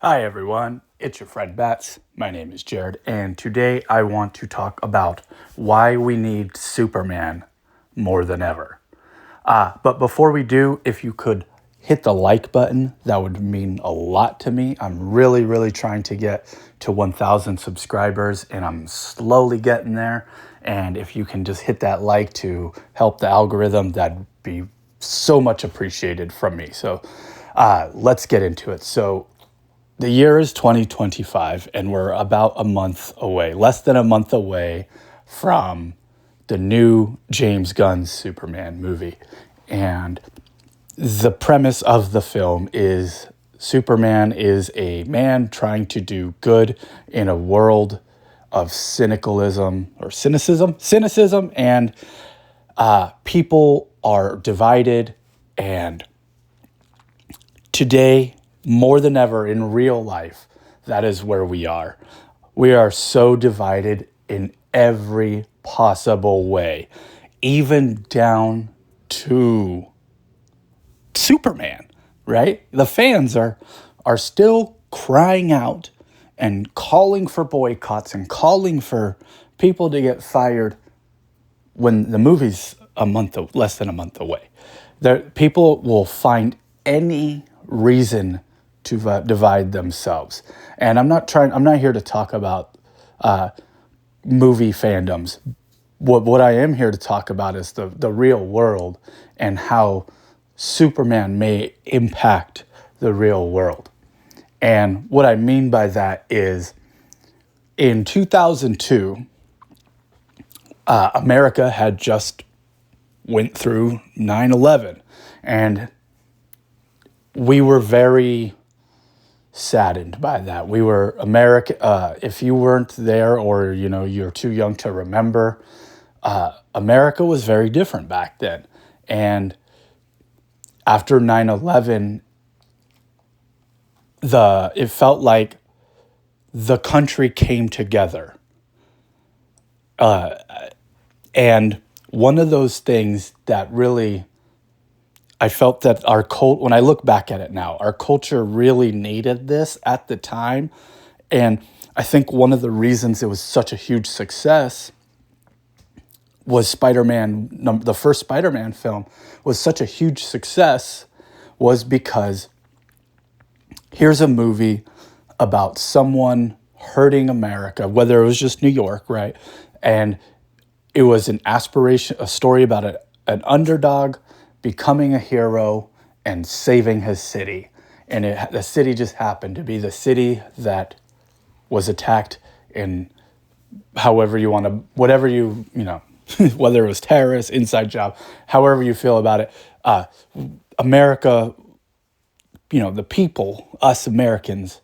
Hi everyone, it's your friend Bats. My name is Jared, and today I want to talk about why we need Superman more than ever. But before we do, if you could hit the like button, that would mean a lot to me. I'm really trying to get to 1,000 subscribers, and I'm slowly getting there. And if you can just hit that like to help the algorithm, that'd be so much appreciated from me. So let's get into it. So the year is 2025, and we're about a month away, less than a month away from the new James Gunn Superman movie. And the premise of the film is Superman is a man trying to do good in a world of cynicism, and people are divided. And today, more than ever in real life, that is where we are. We are so divided in every possible way, even down to Superman, right? The fans are still crying out and calling for boycotts and calling for people to get fired when the movie's less than a month away. People will find any reason to divide themselves. And I'm not here to talk about movie fandoms. What I am here to talk about is the real world and how Superman may impact the real world. And what I mean by that is in 2002, America had just went through 9/11, and we were very saddened by that. We were America. If you weren't there, or you're too young to remember, America was very different back then. And after 9/11, it felt like the country came together. And one of those things that really, I felt that when I look back at it now, our culture really needed this at the time. And I think one of the reasons it was such a huge success was the first Spider-Man film was such a huge success was because here's a movie about someone hurting America, whether it was just New York, right? And it was a story about an underdog becoming a hero and saving his city. And the city just happened to be the city that was attacked in however you want to, whether it was terrorists, inside job, however you feel about it. America, the people, us Americans,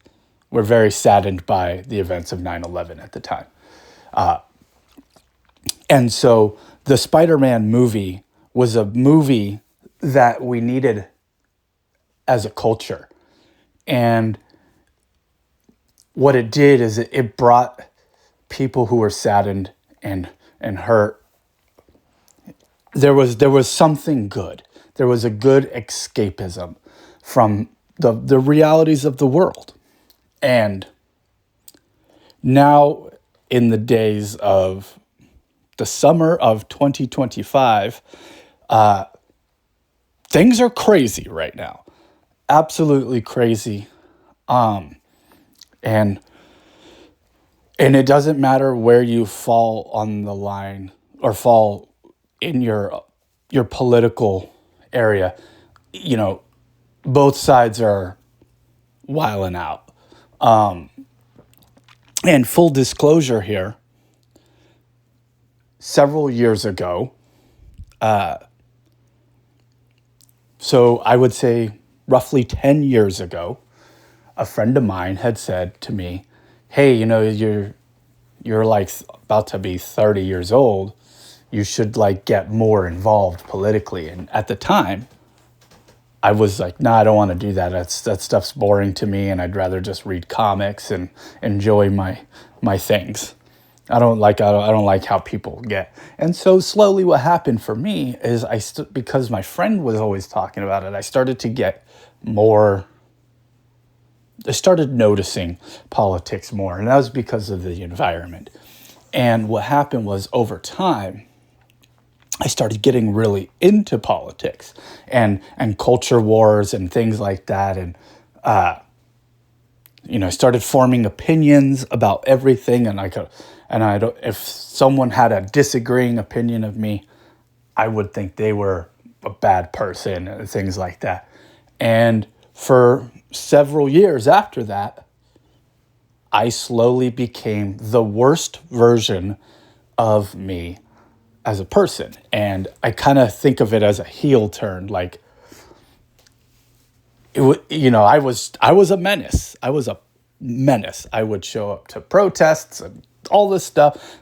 were very saddened by the events of 9/11 at the time. And so the Spider-Man movie was a movie that we needed as a culture. And what it did is it brought people who were saddened and hurt. There was something good. There was a good escapism from the realities of the world. And now, in the days of the summer of 2025, things are crazy right now. Absolutely crazy. And it doesn't matter where you fall on the line or fall in your political area. Both sides are wilding out. And full disclosure here, several years ago, so I would say roughly 10 years ago, a friend of mine had said to me, hey, you're like about to be 30 years old. You should like get more involved politically. And at the time, I was like, nah, I don't want to do that. That stuff's boring to me, and I'd rather just read comics and enjoy my things. I don't like how people get. And so slowly what happened for me is because my friend was always talking about it, I started to get more I started noticing politics more, and that was because of the environment. And what happened was, over time, I started getting really into politics and culture wars and things like that. And, I started forming opinions about everything. If someone had a disagreeing opinion of me, I would think they were a bad person and things like that. And for several years after that, I slowly became the worst version of me as a person. And I kind of think of it as a heel turn. Like, I was a menace. I was a menace. I would show up to protests and all this stuff,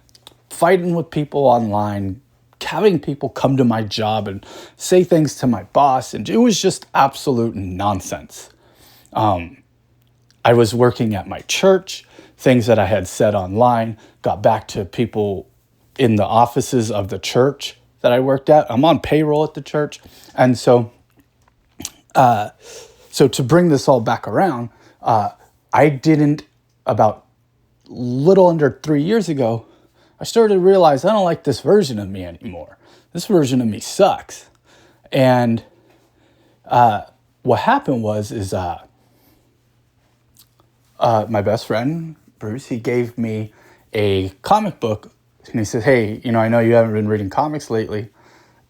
fighting with people online, having people come to my job and say things to my boss. And it was just absolute nonsense. I was working at my church, things that I had said online got back to people in the offices of the church that I worked at. I'm on payroll at the church. And so to bring this all back around, I didn't, about little under 3 years ago, I started to realize I don't like this version of me anymore. This version of me sucks. And what happened was my best friend, Bruce, he gave me a comic book, and he said, hey, I know you haven't been reading comics lately,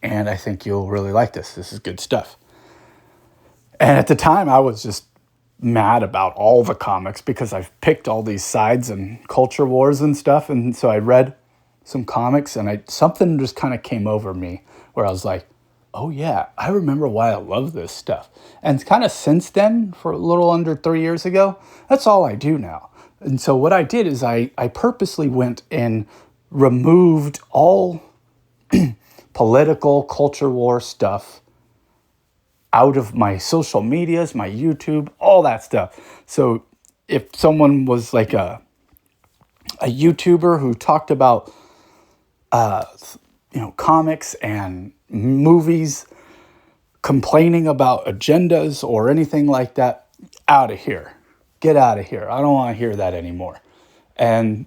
and I think you'll really like this. This is good stuff. And at the time, I was just mad about all the comics because I've picked all these sides and culture wars and stuff. And so I read some comics, and something just kind of came over me where I was like, oh yeah, I remember why I love this stuff. And kind of since then, for a little under 3 years ago, that's all I do now. And so what I did is I purposely went and removed all political culture war stuff out of my social medias, my YouTube, all that stuff. So if someone was like a YouTuber who talked about comics and movies, complaining about agendas or anything like that, out of here. Get out of here. I don't want to hear that anymore. And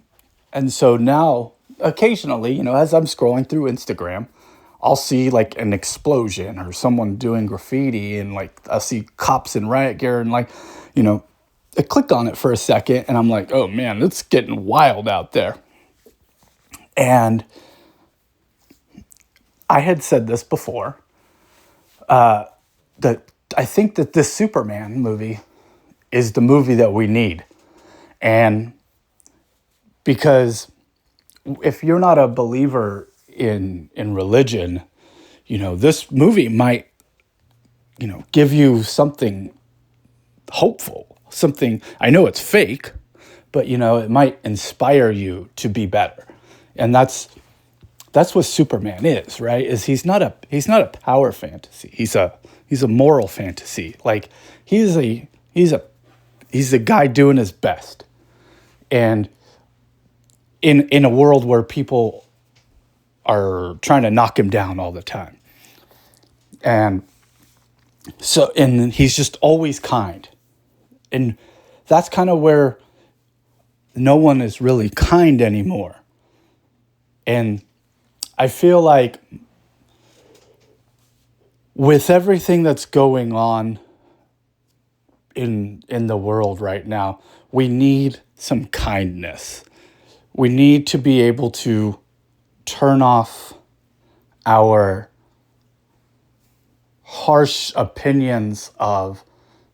so now, occasionally, as I'm scrolling through Instagram, I'll see like an explosion or someone doing graffiti, and like I'll see cops in riot gear, and I click on it for a second, and I'm like, oh man, it's getting wild out there. And I had said this before, that I think that this Superman movie is the movie that we need. And because if you're not a believer in religion, this movie might, give you something hopeful, something, I know it's fake, but it might inspire you to be better. And that's what Superman is, right? Is he's not a power fantasy. He's a moral fantasy. Like he's a guy doing his best. And in a world where people are trying to knock him down all the time. And he's just always kind. And that's kind of where no one is really kind anymore. And I feel like with everything that's going on in the world right now, we need some kindness. We need to be able to turn off our harsh opinions of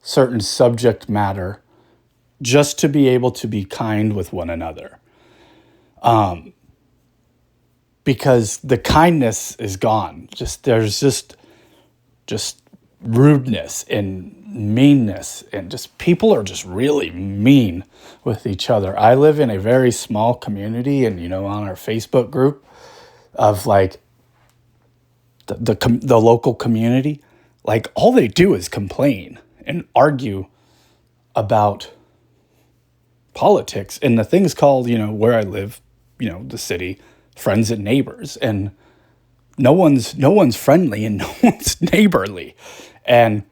certain subject matter just to be able to be kind with one another. Because the kindness is gone. There's just rudeness and meanness, and just people are just really mean with each other. I live in a very small community, and on our Facebook group of like the local community, like all they do is complain and argue about politics and the things called, where I live, the city, friends and neighbors, and no one's friendly and no one's neighborly. And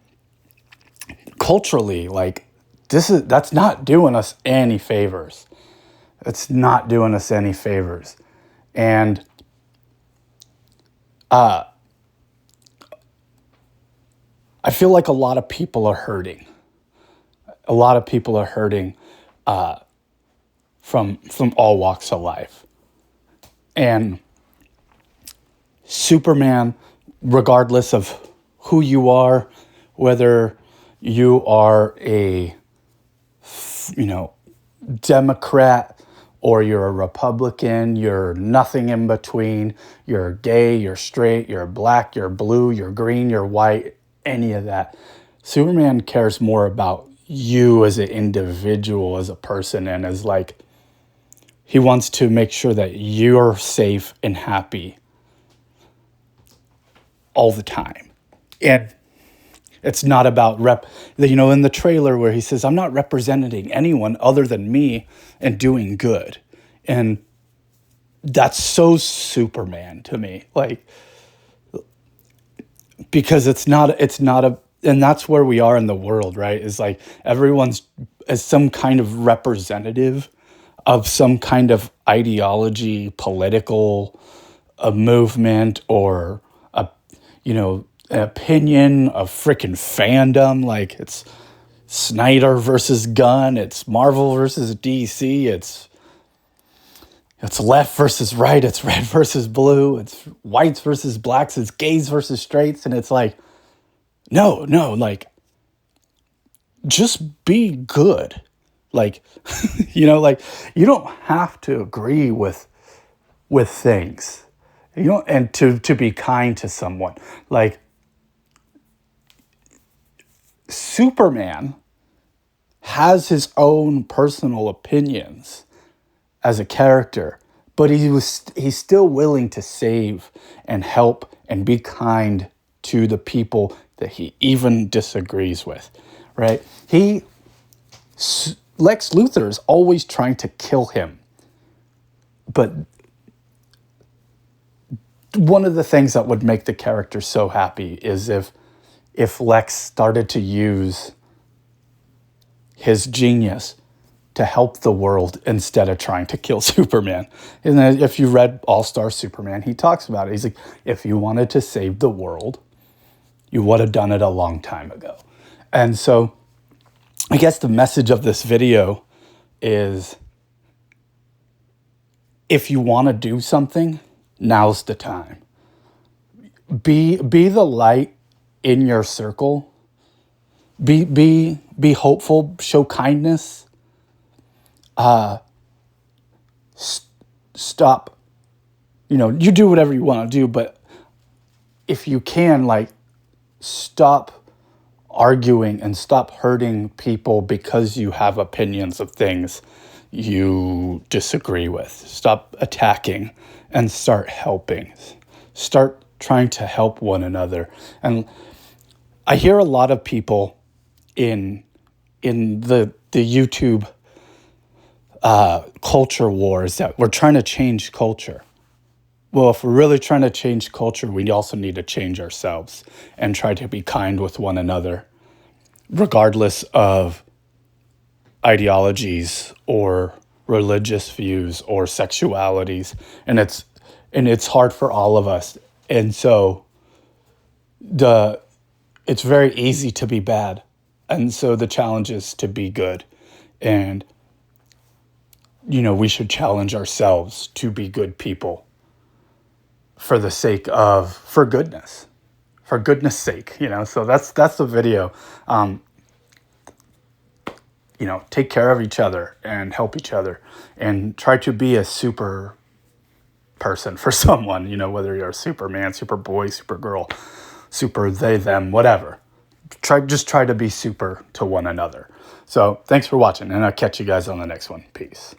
culturally, like that's not doing us any favors. It's not doing us any favors. And I feel like a lot of people are hurting. A lot of people are hurting from all walks of life. And Superman, regardless of who you are, whether you are a, Democrat or you're a Republican, you're nothing in between, you're gay, you're straight, you're black, you're blue, you're green, you're white, any of that. Superman cares more about you as an individual, as a person, and as like, he wants to make sure that you're safe and happy all the time. And it's not about in the trailer where he says, I'm not representing anyone other than me and doing good. And that's so Superman to me. Like, because it's not and that's where we are in the world, right? Is like everyone's as some kind of representative of some kind of ideology, political, a movement, or an opinion, a freaking fandom. Like, it's Snyder versus Gunn, it's Marvel versus DC, it's left versus right, it's red versus blue, it's whites versus blacks, it's gays versus straights, and it's like, no, like, just be good. Like, like, you don't have to agree with things. And to be kind to someone. Like, Superman has his own personal opinions as a character, but he's still willing to save and help and be kind to the people that he even disagrees with, right? Lex Luthor is always trying to kill him, but one of the things that would make the character so happy is if Lex started to use his genius to help the world instead of trying to kill Superman. And then if you read All-Star Superman, he talks about it. He's like, if you wanted to save the world, you would have done it a long time ago. And so I guess the message of this video is, if you want to do something, now's the time. Be the light in your circle. Be hopeful. Show kindness. Stop. You do whatever you want to do, but if you can, like, stop arguing and stop hurting people because you have opinions of things you disagree with. Stop attacking and start helping. Start trying to help one another. And I hear a lot of people in the YouTube culture wars that we're trying to change culture. Well, if we're really trying to change culture, we also need to change ourselves and try to be kind with one another, regardless of ideologies or religious views or sexualities. And it's hard for all of us. And so it's very easy to be bad. And so the challenge is to be good. And, we should challenge ourselves to be good people for goodness sake, So that's the video. Take care of each other and help each other and try to be a super person for someone, whether you're a Superman, Superboy, Supergirl, super they, them, whatever. Just try to be super to one another. So thanks for watching, and I'll catch you guys on the next one. Peace.